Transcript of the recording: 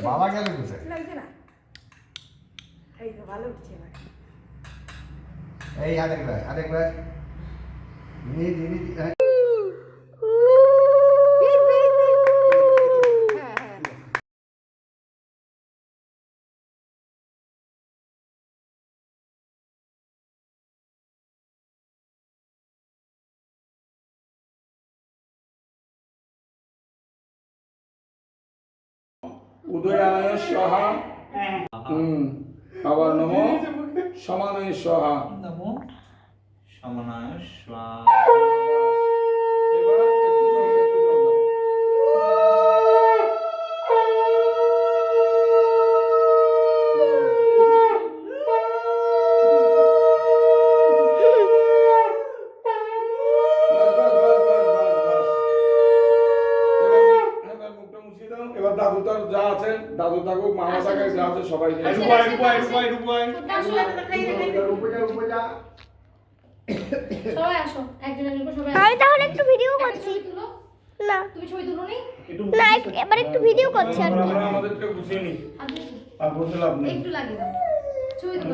বাবা গেল কোথায়? লাগছে না? এই তো ভালো উঠছে এবার। এই আরেকবার উদয়ানয় স্বাহা। আবার নমো সমানয় স্বাহা। নমো সমানায় স্বাহা। এবার একটু জল দাও। এবার মুখটা মুছিয়ে দাও। এবার দাদু তার যা আছে, দাদু থাকুক, মামা থাকুক, যা আছে সবাইকে সবাই আসো, একজন একজন করে সবাই। আমি তাহলে একটু ভিডিও করছি। না তুমি ছবি তুলো নি? না এবার একটু ভিডিও করছি আর কি। আমরা আমাদেরকে গুছিয়ে নিই। আর বসে লাভ নেই। একটু লাগিয়ে দাও ছবি তুলো।